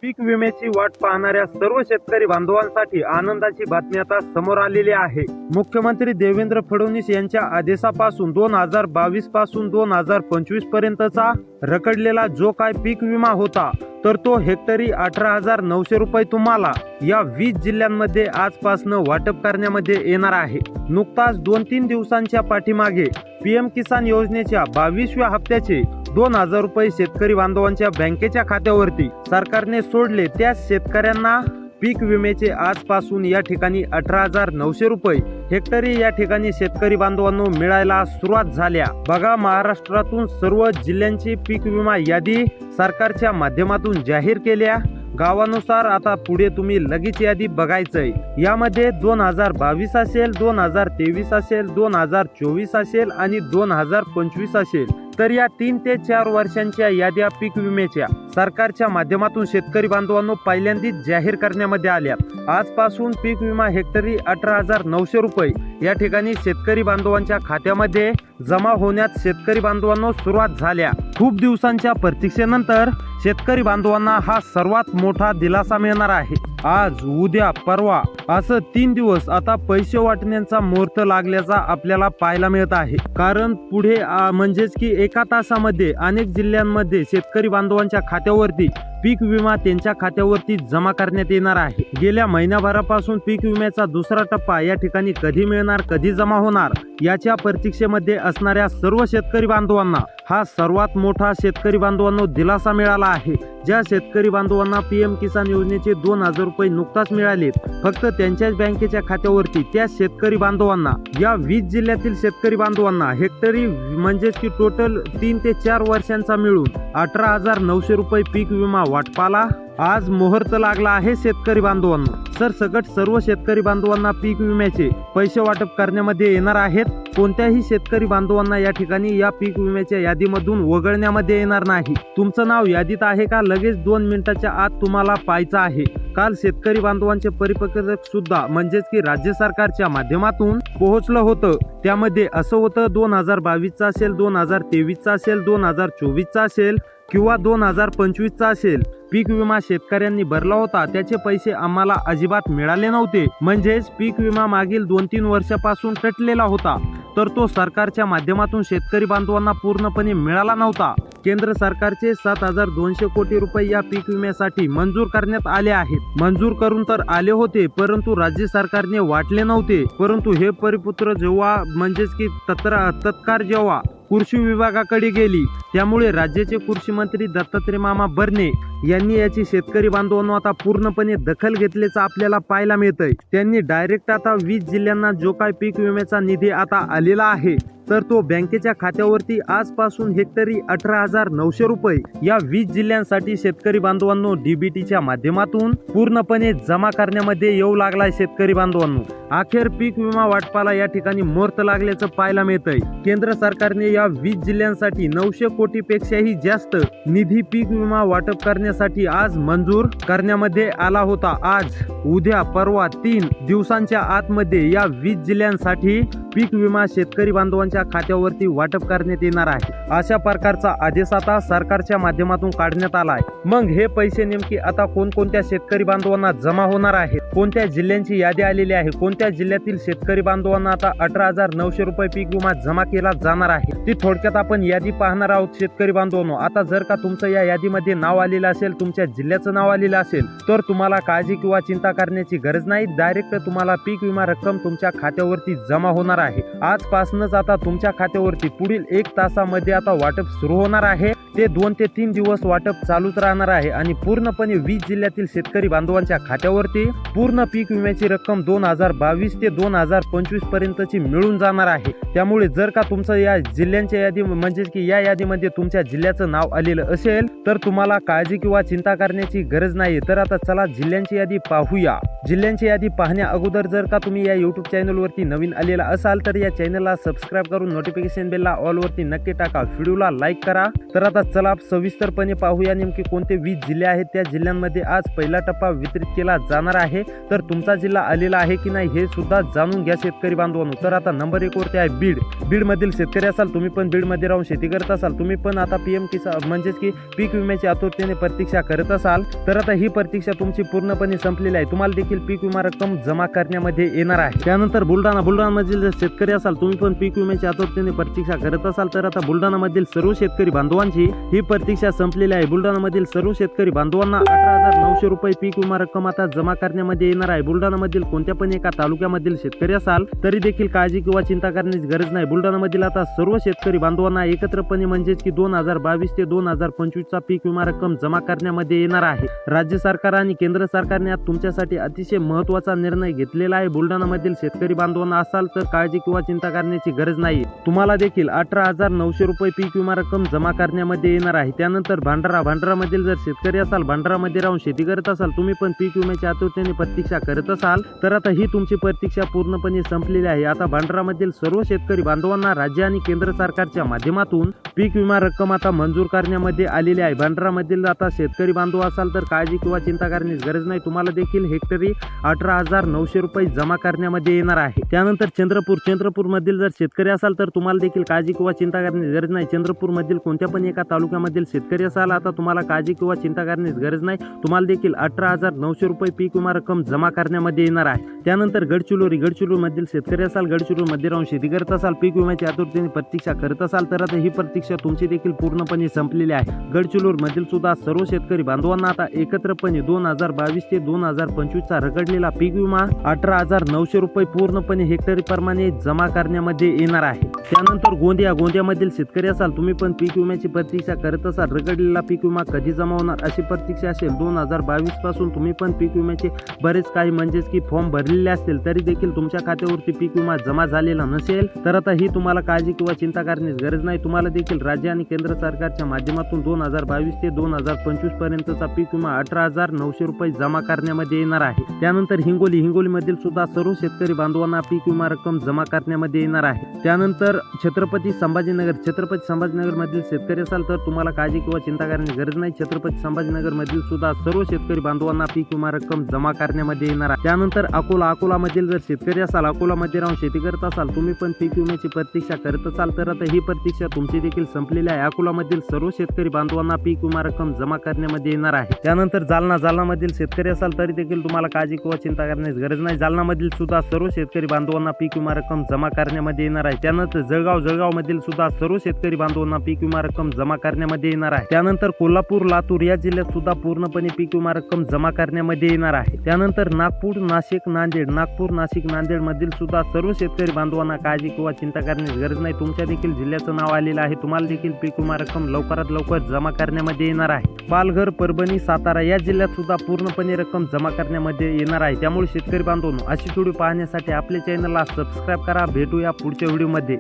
पीक विम्याची वाट पाहणाऱ्या सर्व शेतकरी बांधवांसाठी आनंदाची बातमी आता समोर आलेली आहे। मुख्यमंत्री देवेंद्र फडणवीस यांच्या आदेशापासून 2022 पासून 2025 पर्यंतचा रखडलेला जो काय पीक विमा होता तर तो हेक्टरी 18,900 रुपये तुम्हाला या 20 जिल्ह्यांमध्ये आजपासून वाटप करण्यामध्ये येणार आहे। नुकताच 2-3 दिवसांच्या पाठीमागे पीएम किसान योजनेच्या 22व्या हप्त्याचे 2,000 रुपये शेतकरी बांधवांच्या बँकेच्या खात्यावरती सरकारने सोडले। त्या शेतकऱ्यांना पीक विम्याचे आजपासून या ठिकाणी 18,900 रुपये हेक्टरी या ठिकाणी शेतकरी बांधवांनो मिळायला सुरुवात झाल्या। बघा, महाराष्ट्रातून सर्व जिल्ह्यांची पीक विमा यादी सरकारच्या माध्यमातून जाहीर केल्या। गावानुसार आता पुढे तुम्ही लगेच यादी बघायचंय। यामध्ये 2022 असेल, 2023 असेल, 2024 असेल आणि 2025 असेल। तर या 3 ते 4 वर्षांच्या याद्या पीक विम्याच्या सरकारच्या माध्यमातून शेतकरी बांधवांनो पहिल्यांदाच जाहीर करण्यामध्ये आल्या। आजपासून पीक विमा हेक्टरी 18,900 रुपये या ठिकाणी शेतकरी बांधवांच्या खात्यामध्ये जमा होण्यास शेतकरी बांधवांनो सुरुवात झाल्या। खूप दिवसांच्या प्रतीक्षेनंतर शेतकरी बांधवांना हा सर्वात मोठा दिलासा मिळणार आहे। आज, उद्या, परवा असं 3 दिवस आता पैसे वाटण्याचा मुहूर्त लागल्याचा आपल्याला पाहायला मिळत आहे। कारण पुढे म्हणजेच की एका तासामध्ये अनेक जिल्ह्यांमध्ये शेतकरी बांधवांच्या खात्यावरती पीक विमा त्यांच्या खात्यावरती जमा करण्यात येणार आहे। गेल्या महिनाभरापासून पीक विम्याचा दुसरा टप्पा या ठिकाणी कधी मिळणार, कधी जमा होणार याच्या प्रतीक्षेमध्ये असणाऱ्या सर्व शेतकरी बांधवांना हा सर्वात मोठा शेतकरी बांधवांनो दिलासा मिळाला आहे। ज्या शेतकरी बांधवांना पीएम किसान योजनेचे 2,000 रुपये नुकताच मिळाले फक्त त्यांच्याच बँकेच्या खात्यावरती, त्या शेतकरी बांधवांना या 20 जिल्ह्यातील शेतकरी बांधवांना हेक्टरी म्हणजेच की टोटल 3 ते 4 वर्षांचा मिळून 18,900 रुपये पीक विमा वाटपाला आज मुहूर्त लागला आहे। शेतकरी बांधवांनो, सरसकट सर्व शेतकरी बांधवांना पीक विम्याचे पैसे वाटप करण्यामध्ये येणार आहेत। कोणत्याही शेतकरी बांधवांना या ठिकाणी या पीक विम्याच्या यादीमधून वगळण्यामध्ये येणार नाही। तुमचं नाव यादीत आहे का लगेच 2 मिनिटाच्या आत तुम्हाला पाहायचं आहे। काल शेतकरी बांधवांचे परिपत्रक सुद्धा म्हणजेच की राज्य सरकारच्या माध्यमातून पोहोचलं होतं। त्यामध्ये असं होतं 2022 असेल, 2023 असेल, 2024 असेल किंवा 2025 असेल, पीक विमा शेतकऱ्यांनी भरला होता त्याचे पैसे आम्हाला अजिबात मिळाले नव्हते। म्हणजेच पीक विमा मागील 2-3 वर्षापासून तटलेला होता तर तो सरकारच्या माध्यमातून शेतकरी बांधवांना पूर्णपणे मिळाला नव्हता। केंद्र सरकारचे 7,200 कोटी रुपये या पीक विम्यासाठी मंजूर करण्यात आले आहेत। मंजूर करून तर आले होते परंतु राज्य सरकारने वाटले नव्हते। परंतु हे परिपत्र जेव्हा म्हणजेच की तत्काळ जेव्हा कृषी विभागाकडे गेली त्यामुळे राज्याचे कृषी मंत्री दत्तात्रय मामा भरणे यांनी याची शेतकरी बांधवांनो आता पूर्णपणे दखल घेतल्याचं आपल्याला पाहायला मिळतंय। त्यांनी डायरेक्ट आता 20 जिल्ह्यांना जो काय पीक विम्याचा निधी आता आलेला आहे तर तो बँकेच्या खात्यावरती आजपासून हेक्टरी 18,900 रुपये या 20 जिल्ह्यांसाठी शेतकरी बांधवांनो डीबीटीच्या माध्यमातून पूर्णपणे जमा करण्यामध्ये येऊ लागलाय। शेतकरी बांधवांनो, अखेर पीक विमा वाटपाला या ठिकाणी मुहूर्त लागल्याचं पाहायला मिळतंय। केंद्र सरकारने या 20 जिल्ह्यांसाठी 900 कोटीपेक्षाही जास्त निधी पीक विमा वाटप करण्यासाठी आज मंजूर करण्यामध्ये आला होता। आज, उद्या, परवा 3 दिवसांच्या आतमध्ये या 20 जिल्ह्यांसाठी पीक विमा शेतकरी बांधवांच्या खात्यावरती वाटप करण्यात येणार आहे। अशा प्रकारचा आदेश आता सरकारच्या माध्यमातून काढण्यात आला आहे। मग हे पैसे नेमके आता कोणकोणत्या शेतकरी बांधवांना जमा होणार आहेत, कोणत्या जिल्ह्यांची यादी आलेली आहे, कोणत्या जिल्ह्यातील शेतकरी बांधवांना आता 18,900 रुपये पीक विमा जमा केला जाणार आहे ती थोडक्यात आपण यादी पाहणार आहोत। शेतकरी बांधवांनो, आता जर का तुमचं या यादीमध्ये नाव आलेलं असेल, तुमच्या जिल्ह्याचं नाव आलेलं असेल तर तुम्हाला काळजी किंवा चिंता करण्याची गरज नाही। डायरेक्ट तुम्हाला पीक विमा रक्कम तुमच्या खात्यावरती जमा होणार आहे। आजपासूनच आता तुमच्या खात्यावरती पुढील 1 तासामध्ये आता वाटप सुरू होणार आहे। ते 2 ते 3 दिवस वाटप चालूच राहणार आहे आणि पूर्णपणे 20 जिल्ह्यातील शेतकरी बांधवांच्या खात्यावरती पूर्ण पीक विम्याची रक्कम 2022 ते 2025 पर्यंतची मिळून जाणार आहे। त्यामुळे जर का तुमचं या जिल्ह्यांच्या यादी म्हणजेच की या यादीमध्ये तुमच्या जिल्ह्याचं नाव आलेलं असेल तर तुम्हाला काळजी किंवा चिंता करण्याची गरज नाही। तर आता चला जिल्ह्यांची यादी पाहूया। जिल्ह्यांची यादी पाहण्या अगोदर जर का तुम्ही या YouTube चॅनलवरती नवीन आलेला असाल तर या चॅनलला सबस्क्राइब करून नोटिफिकेशन बेलला ऑल वरती नक्की टाका। व्हिडिओला लाईक करा। तर आता चला सविस्तरपणे पाहूया नेमके कोणते 20 जिल्हे आहेत, त्या जिल्ह्यांमध्ये आज पहिला टप्पा वितरित केला जाणार आहे. तर तुमचा जिल्हा आलेला आहे की नाही हे सुद्धा जाणून घ्या शेतकरी बांधवांनो. तर आता नंबर 1 वरती आहे बीड. बीडमधील शेतकरी असाल तुम्ही पण बीडमध्ये राहून शेती करत असाल, तुम्ही पण आता पीएम किसान म्हणजेच की पीक विम्याची आतुरतेने प्रतीक्षा करत असाल, तर आता ही प्रतीक्षा तुमची पूर्णपणे संपलेली आहे. तुम्हाला देखील पीक विमा रक्कम जमा करण्यामध्ये येणार आहे. त्यानंतर बुलढाणामधील जर शेतकरी असाल तुम्ही पण पीक विम्याची आतुरतेने प्रतीक्षा करत असाल, तर आता बुलढाणामधील सर्व शेतकरी बांधवांची ही प्रतीक्षा संपलेली आहे. बुलढाणामधील सर्व शेतकरी बांधवांना 18,900 रुपये पीक विमा रक्कम आता जमा करण्यामध्ये येणार आहे. बुलढाणामधील कोणत्या पण एका तालुक्यामधील शेतकरी असाल तरी देखील काळजी किंवा चिंता करण्याची गरज नाही. बुलढाणामधील आता सर्व शेतकरी बांधवांना एकत्रपणे म्हणजेच की 2022 ते 2025 चा पीक विमा रक्कम जमा करण्यामध्ये येणार आहे. राज्य सरकार आणि केंद्र सरकारने आज तुमच्यासाठी अतिशय महत्त्वाचा निर्णय घेतलेला आहे. बुलढाणामधील शेतकरी बांधवांना असाल तर काळजी किंवा चिंता करण्याची गरज नाही. तुम्हाला देखील 18,900 रुपये पीक विमा रक्कम जमा करण्यामध्ये येणार आहे. त्यानंतर भांडारामधील जर शेतकरी असाल, भांडारामध्ये राहून शेती करत असाल, तुम्ही पण पीक विम्याच्या आतुरतेने प्रतीक्षा करत असाल, तर आता ही तुमची प्रतीक्षा पूर्णपणे संपलेली आहे. आता भांडारामधील सर्व शेतकरी बांधवांना राज्य आणि केंद्र सरकारच्या माध्यमातून पीक विमा रक्कम आता मंजूर करण्यामध्ये आलेली आहे. भांडारामधील आता शेतकरी बांधव असाल तर काळजी किंवा चिंता करण्याची गरज नाही. तुम्हाला देखील हेक्टरी 18,900 रुपये जमा करण्यामध्ये येणार आहे. त्यानंतर चंद्रपूर मधील जर शेतकरी असाल तर तुम्हाला देखील काळजी किंवा चिंता करण्याची गरज नाही. चंद्रपूर मधील कोणत्या पण एका तालुक्यामधील शेतकरी असाल, आता तुम्हाला काळजी किंवा चिंता करण्याची गरज नाही. तुम्हाला देखील 18,900 रुपये पीक विमा रक्कम जमा करण्यामध्ये येणार आहे. त्यानंतर गडचिरोली मधील शेतकरी असाल, गडचिरोलीमध्ये राहून शेती करत असाल, पीक विम्याची आतुरतेने प्रतीक्षा करत असाल, तर आता ही प्रतीक्षा तुमची देखील पूर्णपणे संपलेली आहे. गडचिरोली मधील सुद्धा सर्व शेतकरी बांधवांना आता एकत्रपणे 2022 ते 2025 चा रखडलेला पीक विमा 18,900 रुपये पूर्णपणे हेक्टरी प्रमाणे जमा करण्यामध्ये येणार आहे. त्यानंतर गोंदियामधील शेतकरी असाल तुम्ही पण पीक विम्याची प्रतीक्षा करत असाल, रखडलेला पीक विमा कधी जमा होणार अशी प्रतीक्षा असेल. 2022 पासून तुम्ही पण पीक विम्याचे बरेच काही म्हणजेच की फॉर्म भरलेले असतील तरी देखील तुमच्या खात्यावरती पीक विमा जमा झालेला नसेल, तर आता ही तुम्हाला काळजी किंवा चिंता करण्याची गरज नाही. तुम्हाला देखील राज्य आणि केंद्र सरकारच्या माध्यमातून 2022 ते 2025 पर्यंतचा पीक विमा 18,900 रुपये जमा करण्यामध्ये येणार आहे. त्यानंतर हिंगोलीमधील सुद्धा सर्व शेतकरी बांधवांना पीक विमा रक्कम जमा करण्यामध्ये येणार आहे. त्यानंतर छत्रपती संभाजीनगर मधील शेतकरी असाल तर तुम्हाला काळजी किंवा चिंता करण्याची गरज नाही. छत्रपती संभाजीनगर मधील सुद्धा सर्व शेतकरी बांधवांना पीक विमा रक्कम जमा करण्यामध्ये येणार आहे. त्यानंतर अकोला मधील जर शेतकरी असाल, अकोलामध्ये राहून शेती करत असाल, तुम्ही पण पीक विम्याची प्रतीक्षा करत असाल, तर आता ही प्रतीक्षा तुमची देखील संपलेली आहे. अकोलामधील सर्व शेतकरी बांधवांना पीक विमा रक्कम जमा करण्यामध्ये येणार आहे. त्यानंतर जालनामधील शेतकरी असाल तरी देखील तुम्हाला काळजी किंवा चिंता करण्याची गरज नाही. जालनामधील सुद्धा सर्व शेतकरी बांधवांना पीक विमा रक्कम जमा करण्यामध्ये येणार आहे. त्यानंतर जळगाव मधील सुद्धा सर्व शेतकरी बांधवांना पीक विमा रक्कम जमा करण्यामध्ये येणार आहे. त्यानंतर कोल्हापूर, लातूर या जिल्ह्यात सुद्धा पूर्णपणे पीक विमा रक्कम जमा करण्यामध्ये येणार आहे. त्यानंतर नागपूर, नाशिक, नांदेड मधील सुद्धा सर्व शेतकरी बांधवांना काळजी किंवा चिंता करण्याची गरज नाही. तुमच्या देखील जिल्ह्याचं नाव आलेलं आहे. तुम्हाला देखील पीक विमा रक्कम लवकरात लवकर जमा करण्यामध्ये येणार आहे. पालघर, परभणी, सातारा या जिल्ह्यात सुद्धा पूर्णपणे रक्कम जमा करण्यामध्ये येणार आहे. त्यामुळे शेतकरी बांधवांनो अशी व्हिडिओ पाहण्यासाठी आपल्या चॅनलला सबस्क्राईब करा. भेटूया पुढच्या व्हिडिओमध्ये.